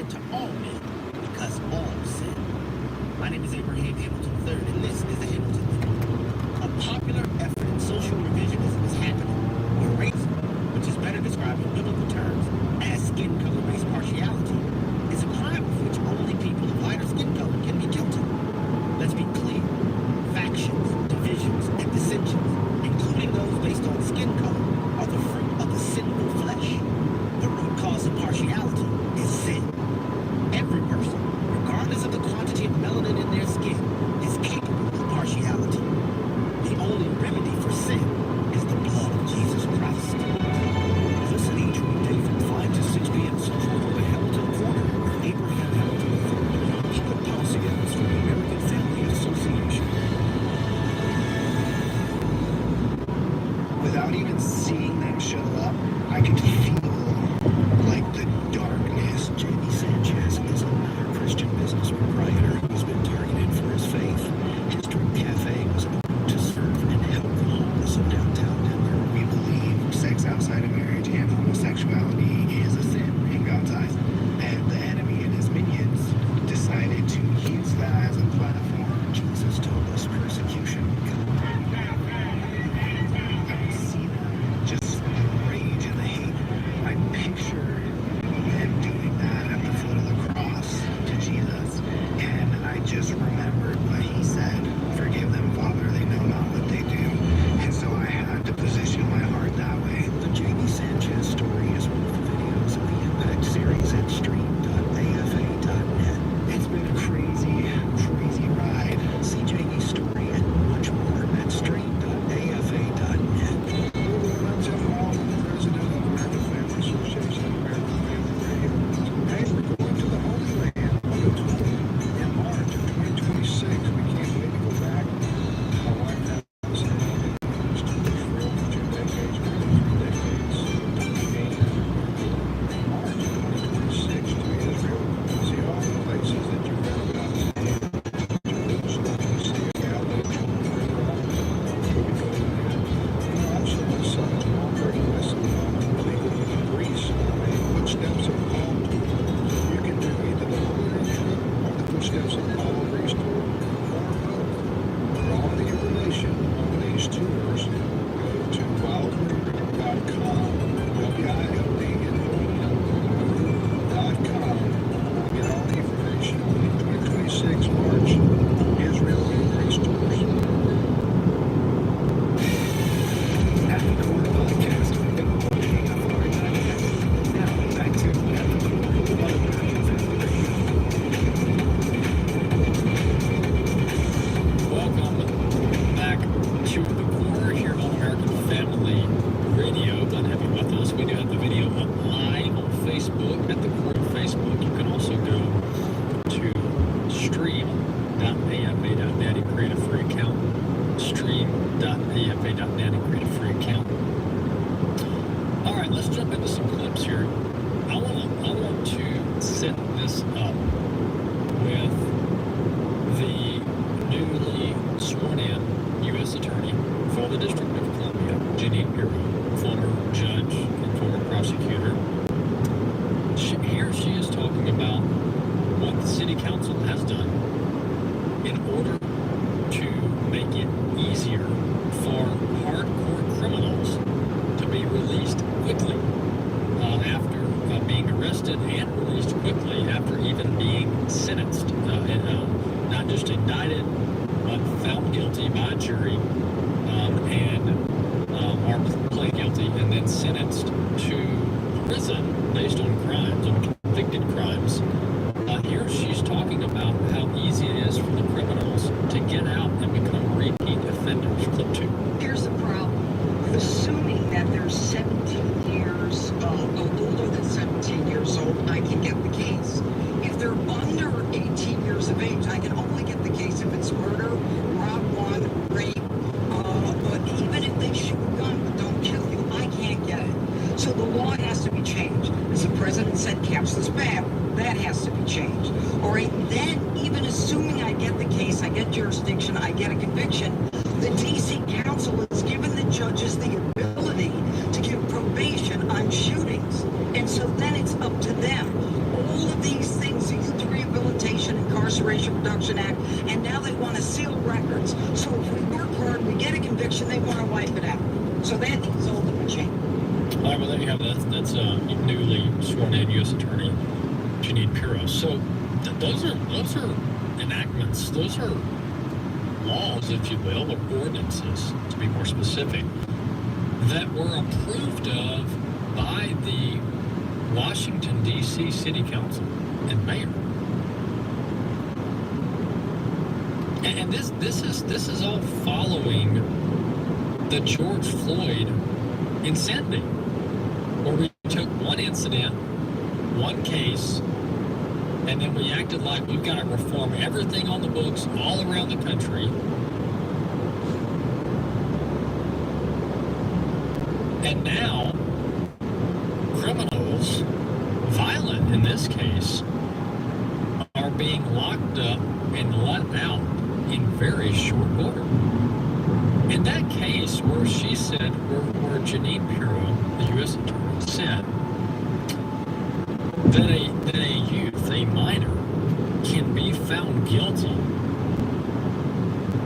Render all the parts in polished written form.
to all men, because all sin. My name is Abraham Hamilton III, and this is the Hamilton Minute. A popular effort in social revisionism is happening, where racism, which is better described in biblical terms as skin color-based partiality, is a crime of which only people of lighter skin color can be guilty. Let's be clear. Factions, divisions, and dissensions, including those based on skin color, are the fruit of the sinful flesh. The root cause of partiality is sin. Every person, regardless of the quantity of melanin in their skin, is capable of partiality. The only remedy for sin is the blood of Jesus Christ. Listen each weekday from 5 to 6 p.m. Central on the Hamilton Corner with Abraham Hamilton III, Skip Pausians from the American Family Association. Without even seeing them show up, I could feel like the darkness. J.D. Sanchez is another Christian business proprietor who's been targeted for his faith. His drink cafe was open to serve and help the homeless in downtown Denver. We believe sex outside of marriage and homosexuality is a sin in God's eyes. And the enemy and his minions decided to use that as a platform. Jesus told us persecution would come. I would see them, just the rage and the hate. I pictured them doing that at the foot of the cross to Jesus. And I just remembered what he said. Forgive them, Father, they know not what they do. And so I had to position my heart that way. The J.D. Sanchez story is one of the videos of the Impact series at stream.afa.net. It's been a crazy, crazy ride. See J.D.'s story and much more at stream.afa.net. I'm Tim Hall, president of the American Family Association and American Family Radio. Hey, we're going to the Holy Land on the 20th in March of 2026. We can't wait to go back. My wife and I was heading to Israel for 2 decades, more than 3 decades. And March of 2026 to Israel. See all the places that you've read about. Jerusalem, see Galilee, we'll be going there. Also, my son is very Macedonia, Greece, footsteps of Paul. You can do either the Holy Land trip or the footsteps of Paul, Greece tour, or both. For all the information on these tours, go to wildwood.com, WILDWOOD.com. Get all the information on the 2026 March Israel and Greece tours. At the Core Podcast, we've been watching a foreign dynamic. Now, back to At the Core on American Family Radio. Welcome back to The Core here on American Family Radio. Glad to have you with us. We do have the video up live on Facebook, at The Core on Facebook. You can also go to stream.afa.net and create a free account. Stream.afa.net and create a free account. All right, let's jump into some clips here. I want to set this up with the newly sworn-in U.S. Attorney for the District of Columbia, Jeanine Pirro, former judge and former prosecutor. Here she is talking about what the City Council has done in order to make it easier for hardcore criminals to be released quickly after being arrested and released quickly after even being sentenced, not just indicted, but found guilty by a jury or pled guilty and then sentenced to prison based on crimes, on convicted crimes. Here she's talking about how easy it is for the criminals to get out and become repeat offenders. Clip 2. Here's the problem. Assuming that they're 17 years older than 17 years old, I can get the case. If they're under 18 years of age, I can only get the case if it's murder, rob one, rape, but even if they shoot a gun but don't kill you, I can't get it. So the law has to be changed. As the president said, caption's bad. That has to be changed. All right, then even assuming I get the case, I get jurisdiction, I get a conviction, the D.C. Council has given the judges the ability to give probation on shootings. And so then it's up to them. All of these things Immigration Reduction Act, and now they want to seal records. So if we work hard, we get a conviction, they want to wipe it out. So that is ultimate change. All right, well, there you have it. That's newly sworn in U.S. Attorney Jeanine Pirro. So those are enactments. Those are laws, if you will, or ordinances, to be more specific, that were approved of by the Washington, D.C. City Council and Mayor. And this is all following the George Floyd insanity, where we took one incident, one case, and then we acted like we've got to reform everything on the books all around the country. And now, criminals, violent in this case, are being locked up and let out in very short order. In that case where she said, where Jeanine Pirro, the U.S. Attorney, said that a youth, a minor, can be found guilty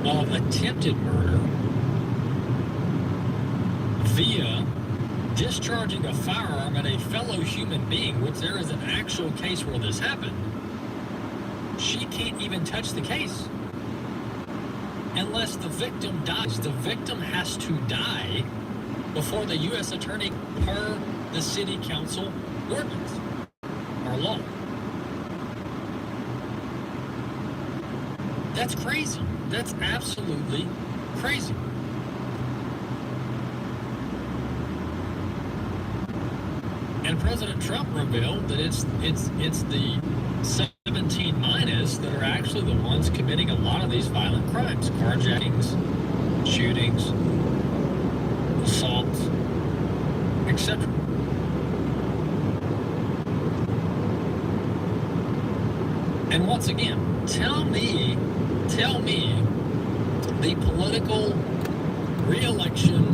of attempted murder via discharging a firearm at a fellow human being, which there is an actual case where this happened, she can't even touch the case unless the victim dies. The victim has to die before the U.S. Attorney, per the City Council ordinance or law. That's crazy. That's absolutely crazy. And President Trump revealed that it's the 17 minus that are actually the ones committing a lot of these violent crimes: carjackings, shootings, assaults, etc. And once again, tell me the political re-election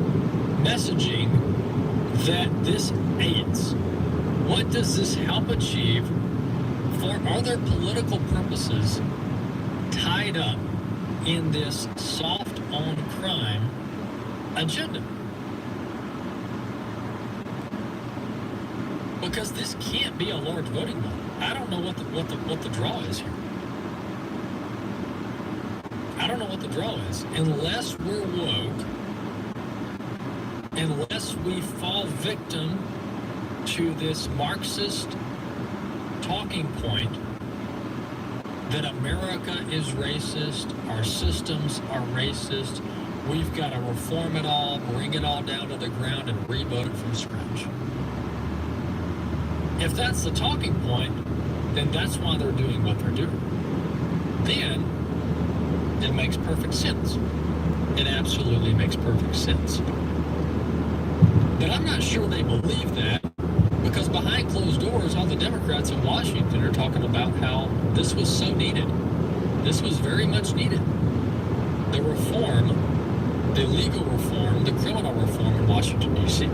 messaging that this aids. What does this help achieve for other political purposes tied up in this soft on crime agenda? Because this can't be a large voting bloc. I don't know what the draw is here. I don't know what the draw is. Unless we're woke, unless we fall victim to this Marxist talking point that America is racist, our systems are racist, we've got to reform it all, bring it all down to the ground, and rebuild it from scratch. If that's the talking point, then that's why they're doing what they're doing. Then it makes perfect sense. It absolutely makes perfect sense. But I'm not sure they believe that, because behind closed doors, all the Democrats in Washington are talking about how this was so needed. This was very much needed. The reform, the legal reform, the criminal reform in Washington, D.C.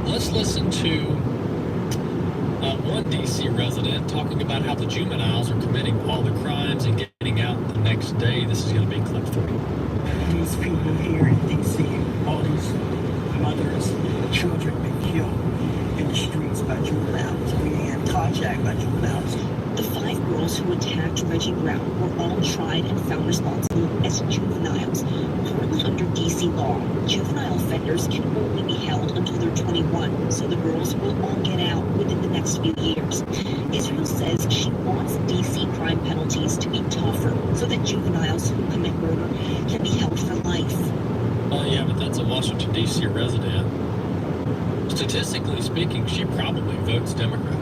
Let's listen to one D.C. resident talking about how the juveniles are committing all the crimes and getting out the next day. This is going to be clip 3. These people here in D.C., all these mothers, children been killed in the streets by juveniles, being carjacked by juveniles. The 5 girls who attacked Reggie Brown were all tried and found responsible as juveniles. Currently under D.C. law, juvenile offenders can only be held until they're 21, so the girls will all get out within the next few years. Israel says she wants D.C. crime penalties to be tougher so that juveniles who commit murder can be held for life. Oh yeah, but that's a Washington, D.C. resident. Statistically speaking, she probably votes Democrat.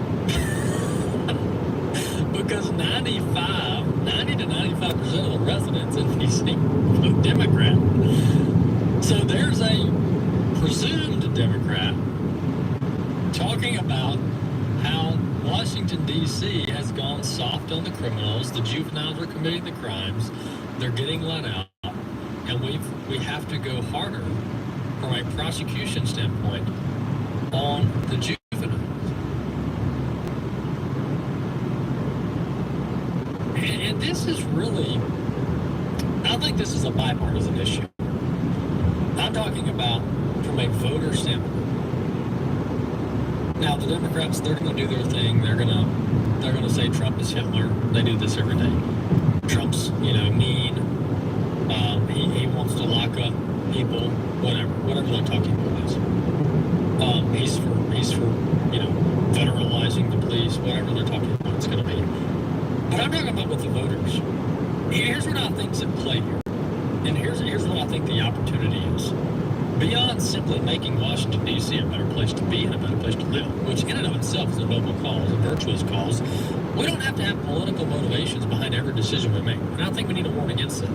Because 90 to 95% of the residents in D.C. vote Democrat. So there's a presumed Democrat talking about how Washington, D.C. has gone soft on the criminals. The juveniles are committing the crimes. They're getting let out. And we have to go harder from a prosecution standpoint on the juveniles. And this is really, I think this is a bipartisan issue. I'm talking about from a voter standpoint. Now, the Democrats, they're going to do their thing. They're going to say Trump is Hitler. They do this every day. Trump's, mean. He wants to lock up people, whatever they're talking about is. He's for federalizing the police, whatever they're talking about it's going to be. But I'm talking about with the voters. Here's what I think's at play here. And here's what I think the opportunity is. Beyond simply making Washington, D.C. a better place to be and a better place to live, which in and of itself is a noble cause, a virtuous cause, we don't have to have political motivations behind every decision we make. And I think we need to warn against it.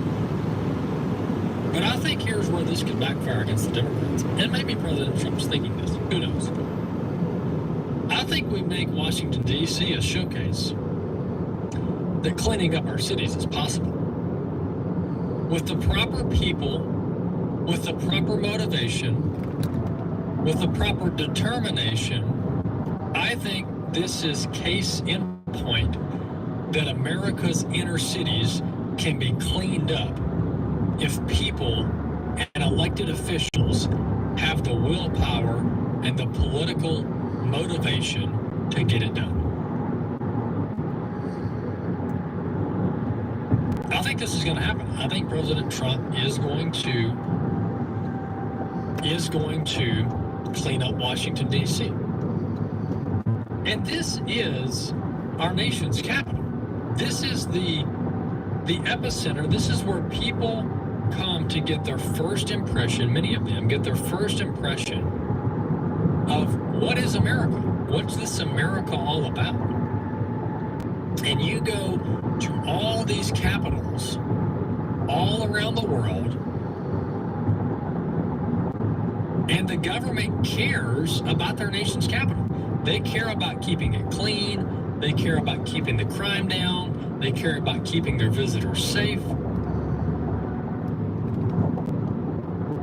But I think here's where this could backfire against the Democrats. And maybe President Trump's thinking this. Who knows? I think we make Washington, D.C. a showcase that cleaning up our cities is possible. With the proper people, with the proper motivation, with the proper determination, I think this is case in point that America's inner cities can be cleaned up if people and elected officials have the willpower and the political motivation to get it done. I think this is going to happen. I think President Trump is going to clean up Washington, D.C. And this is our nation's capital. This is the epicenter. This is where people come to get their first impression, many of them get their first impression of what is America? What's this America all about? And you go to all these capitals all around the world, and the government cares about their nation's capital. They care about keeping it clean. They care about keeping the crime down. They care about keeping their visitors safe.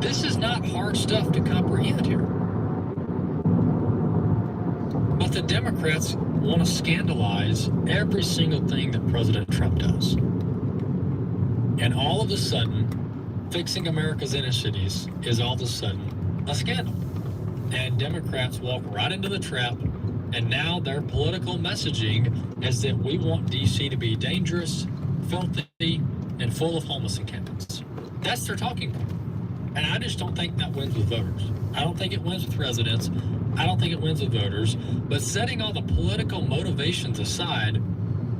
This is not hard stuff to comprehend here. But the Democrats want to scandalize every single thing that President Trump does. And all of a sudden, fixing America's inner cities is all of a sudden a scandal. And Democrats walk right into the trap, and now their political messaging is that we want D.C. to be dangerous, filthy, and full of homeless encampments. That's their talking point. And I just don't think that wins with voters. I don't think it wins with residents. I don't think it wins with voters. But setting all the political motivations aside,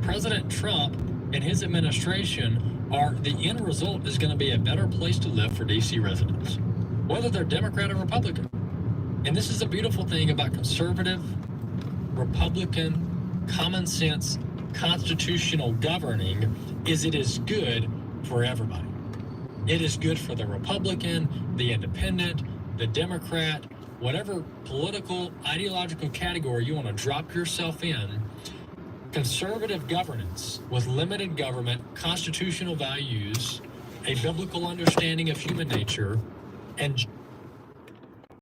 President Trump and his administration the end result is going to be a better place to live for D.C. residents, whether they're Democrat or Republican. And this is the beautiful thing about conservative, Republican, common sense, constitutional governing is it is good for everybody. It is good for the Republican, the Independent, the Democrat, whatever political, ideological category you want to drop yourself in. Conservative governance with limited government, constitutional values, a biblical understanding of human nature, and